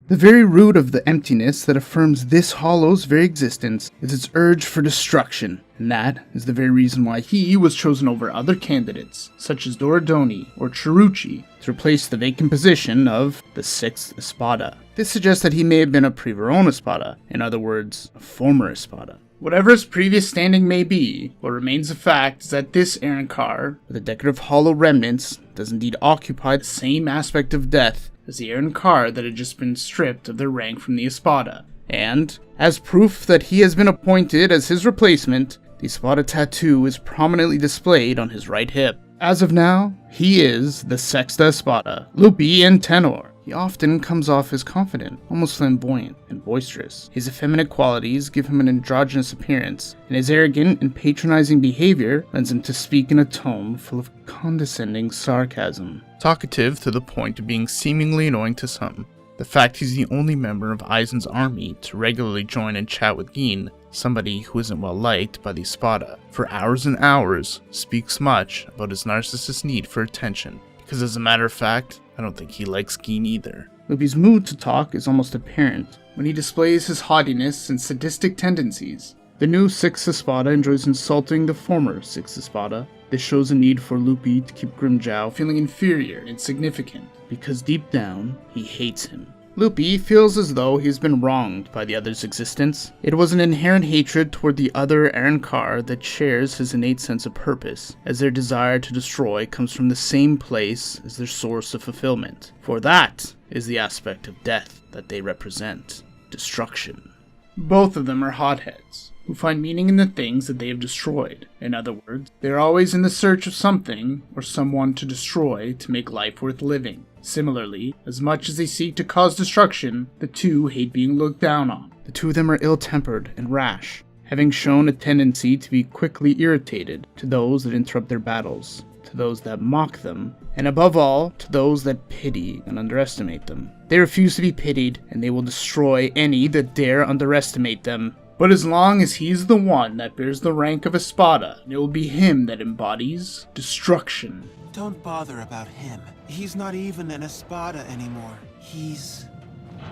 The very root of the emptiness that affirms this hollow's very existence is its urge for destruction, and that is the very reason why he was chosen over other candidates, such as Doradoni or Chiruchi, to replace the vacant position of the 6th Espada. This suggests that he may have been a pre-Verona Espada, in other words, a former Espada. Whatever his previous standing may be, what remains a fact is that this Car, with a decorative hollow remnants, does indeed occupy the same aspect of death as the Car that had just been stripped of their rank from the Espada. And, as proof that he has been appointed as his replacement, the Espada tattoo is prominently displayed on his right hip. As of now, he is the Sexta Espada, Luppi Antenor. He often comes off as confident, almost flamboyant, and boisterous. His effeminate qualities give him an androgynous appearance, and his arrogant and patronizing behavior lends him to speak in a tone full of condescending sarcasm. Talkative to the point of being seemingly annoying to some. The fact he's the only member of Aizen's army to regularly join and chat with Gin, somebody who isn't well liked by the Espada, for hours and hours, speaks much about his narcissist need for attention. Because as a matter of fact, I don't think he likes Gin either. Luppi's mood to talk is almost apparent when he displays his haughtiness and sadistic tendencies. The new 6th Espada enjoys insulting the former 6th Espada. This shows a need for Luppi to keep Grimmjow feeling inferior and insignificant, because deep down, he hates him. Luppi feels as though he's been wronged by the other's existence. It was an inherent hatred toward the other Car that shares his innate sense of purpose, as their desire to destroy comes from the same place as their source of fulfillment. For that is the aspect of death that they represent: destruction. Both of them are hotheads, who find meaning in the things that they have destroyed. In other words, they are always in the search of something or someone to destroy to make life worth living. Similarly, as much as they seek to cause destruction, the two hate being looked down on. The two of them are ill-tempered and rash, having shown a tendency to be quickly irritated to those that interrupt their battles, to those that mock them, and above all, to those that pity and underestimate them. They refuse to be pitied, and they will destroy any that dare underestimate them. But as long as he's the one that bears the rank of Espada, it will be him that embodies destruction. Don't bother about him. He's not even an Espada anymore. He's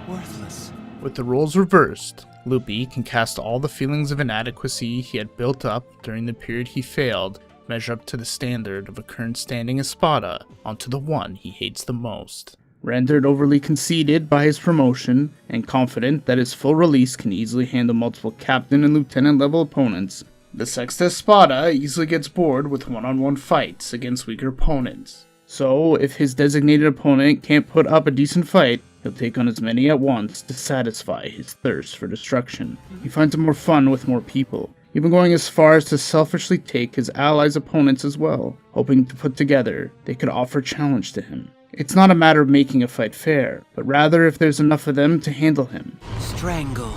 worthless. With the roles reversed, Luppi can cast all the feelings of inadequacy he had built up during the period he failed measure up to the standard of a current standing Espada onto the one he hates the most. Rendered overly conceited by his promotion, and confident that his full release can easily handle multiple captain and lieutenant level opponents, the Sexta Espada easily gets bored with one-on-one fights against weaker opponents. So, if his designated opponent can't put up a decent fight, he'll take on as many at once to satisfy his thirst for destruction. He finds it more fun with more people, even going as far as to selfishly take his allies' opponents as well, hoping to put together they could offer challenge to him. It's not a matter of making a fight fair, but rather if there's enough of them to handle him. Strangle.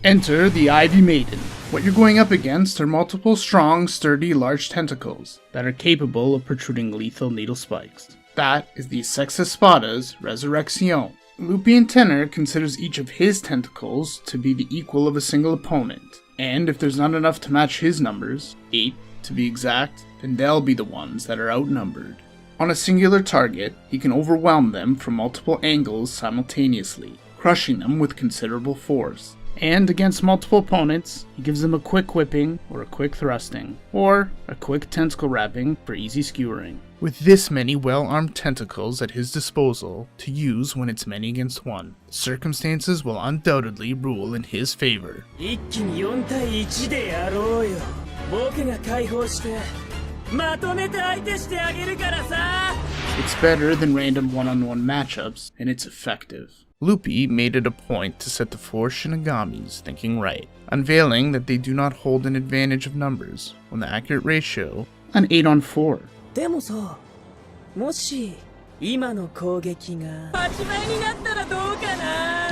Enter the Ivy Maiden. What you're going up against are multiple strong, sturdy, large tentacles that are capable of protruding lethal needle spikes. That is the Sex Espada's Resurrection. Luppi Antenor considers each of his tentacles to be the equal of a single opponent, and if there's not enough to match his numbers, 8 to be exact, then they'll be the ones that are outnumbered. On a singular target, he can overwhelm them from multiple angles simultaneously, crushing them with considerable force. And against multiple opponents, he gives them a quick whipping, or a quick thrusting, or a quick tentacle wrapping for easy skewering. With this many well-armed tentacles at his disposal to use when it's many against one, circumstances will undoubtedly rule in his favor. It's better than random one-on-one matchups, and it's effective. Luppi made it a point to set the 4 Shinigamis thinking right, unveiling that they do not hold an advantage of numbers when the accurate ratio, an 8 on 4. The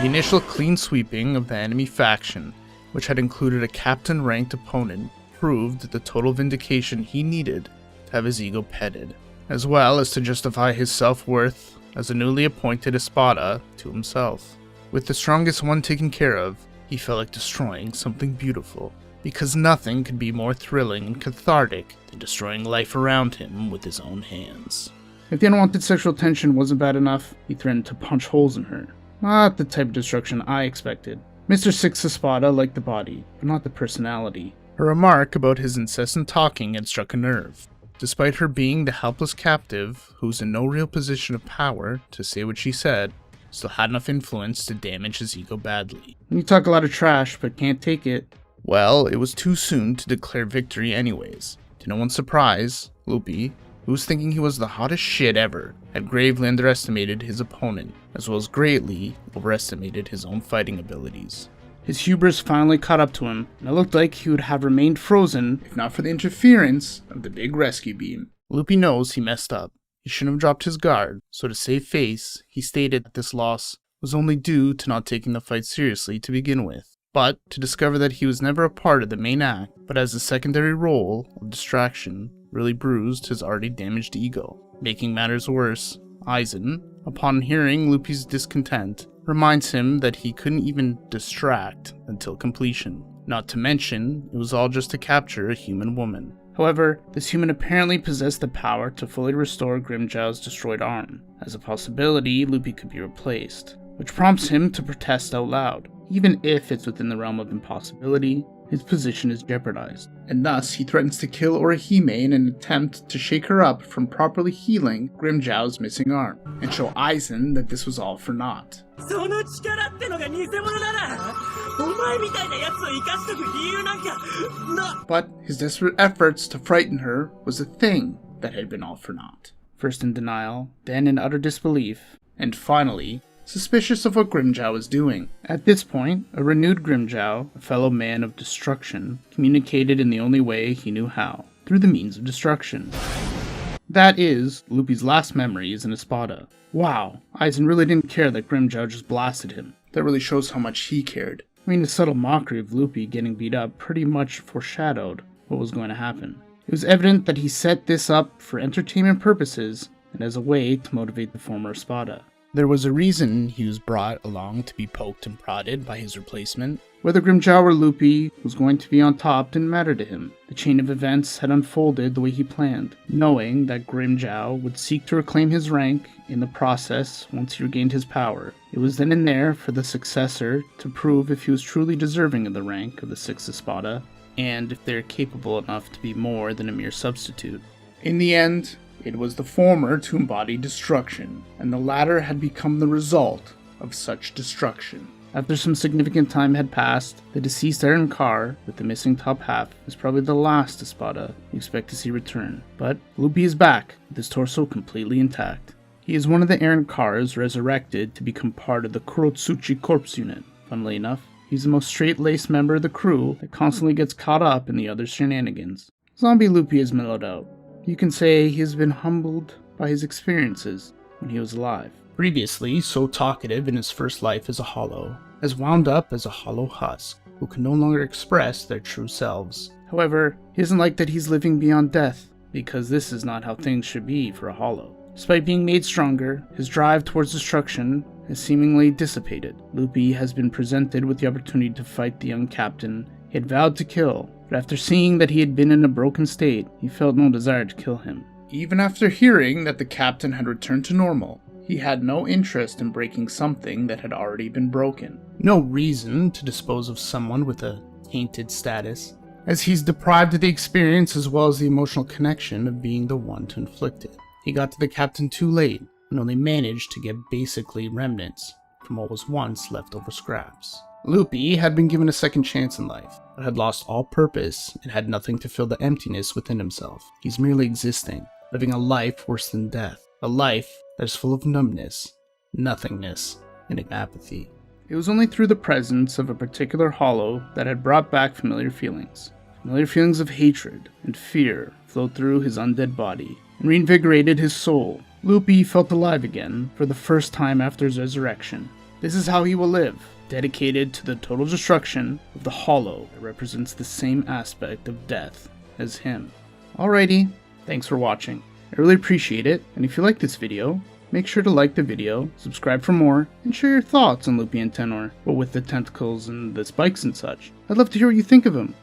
initial clean sweeping of the enemy faction, which had included a captain-ranked opponent, proved the total vindication he needed to have his ego petted, as well as to justify his self-worth as a newly appointed Espada to himself. With the strongest one taken care of, he felt like destroying something beautiful, because nothing could be more thrilling and cathartic than destroying life around him with his own hands. If the unwanted sexual tension wasn't bad enough, he threatened to punch holes in her. Not the type of destruction I expected. Mr. Six Espada liked the body, but not the personality. Her remark about his incessant talking had struck a nerve. Despite her being the helpless captive, who was in no real position of power to say what she said, still had enough influence to damage his ego badly. You talk a lot of trash, but can't take it. Well, it was too soon to declare victory anyways. To no one's surprise, Luppi, who was thinking he was the hottest shit ever, had gravely underestimated his opponent, as well as greatly overestimated his own fighting abilities. His hubris finally caught up to him, and it looked like he would have remained frozen if not for the interference of the big rescue beam. Luppi knows he messed up. He shouldn't have dropped his guard, so to save face, he stated that this loss was only due to not taking the fight seriously to begin with. But to discover that he was never a part of the main act, but as a secondary role of distraction, really bruised his already damaged ego. Making matters worse, Aizen, upon hearing Luppi's discontent, reminds him that he couldn't even distract until completion. Not to mention, it was all just to capture a human woman. However, this human apparently possessed the power to fully restore Grimmjow's destroyed arm. As a possibility, Luppi could be replaced, which prompts him to protest out loud. Even if it's within the realm of impossibility, his position is jeopardized, and thus he threatens to kill Orihime in an attempt to shake her up from properly healing Grimmjow's missing arm, and show Aizen that this was all for naught. But his desperate efforts to frighten her was a thing that had been all for naught. First in denial, then in utter disbelief, and finally, suspicious of what Grimmjow was doing. At this point, a renewed Grimmjow, a fellow man of destruction, communicated in the only way he knew how, through the means of destruction. That is, Luppi's last memories in Espada. Wow, Aizen really didn't care that Grimmjow just blasted him. That really shows how much he cared. I mean, the subtle mockery of Luppi getting beat up pretty much foreshadowed what was going to happen. It was evident that he set this up for entertainment purposes and as a way to motivate the former Espada. There was a reason he was brought along to be poked and prodded by his replacement. Whether Grimmjow or Luppi was going to be on top didn't matter to him. The chain of events had unfolded the way he planned, knowing that Grimmjow would seek to reclaim his rank in the process once he regained his power. It was then and there for the successor to prove if he was truly deserving of the rank of the Sixth Espada, and if they are capable enough to be more than a mere substitute. In the end, it was the former to embody destruction, and the latter had become the result of such destruction. After some significant time had passed, the deceased iron car, with the missing top half, is probably the last Espada you expect to see return. But Luppi is back, with his torso completely intact. He is one of the Iron Cars resurrected to become part of the Kurotsuchi Corps unit. Funnily enough, he's the most straight-laced member of the crew that constantly gets caught up in the other shenanigans. Zombie Luppi is mellowed out. You can say he has been humbled by his experiences when he was alive. Previously so talkative in his first life as a hollow, has wound up as a hollow husk, who can no longer express their true selves. However, he isn't like that he's living beyond death, because this is not how things should be for a hollow. Despite being made stronger, his drive towards destruction has seemingly dissipated. Luppi has been presented with the opportunity to fight the young captain he had vowed to kill, but after seeing that he had been in a broken state, he felt no desire to kill him. Even after hearing that the captain had returned to normal, he had no interest in breaking something that had already been broken. No reason to dispose of someone with a tainted status, as he's deprived of the experience as well as the emotional connection of being the one to inflict it. He got to the captain too late, and only managed to get basically remnants from what was once leftover scraps. Luppi had been given a second chance in life, but had lost all purpose and had nothing to fill the emptiness within himself. He's merely existing, living a life worse than death, a life that is full of numbness, nothingness, and apathy. It was only through the presence of a particular hollow that had brought back familiar feelings. Familiar feelings of hatred and fear flowed through his undead body and reinvigorated his soul. Luppi felt alive again for the first time after his resurrection. This is how he will live, dedicated to the total destruction of the hollow that represents the same aspect of death as him. Alrighty, thanks for watching. I really appreciate it, and if you like this video, make sure to like the video, subscribe for more, and share your thoughts on Luppi and Antenor, but with the tentacles and the spikes and such. I'd love to hear what you think of him.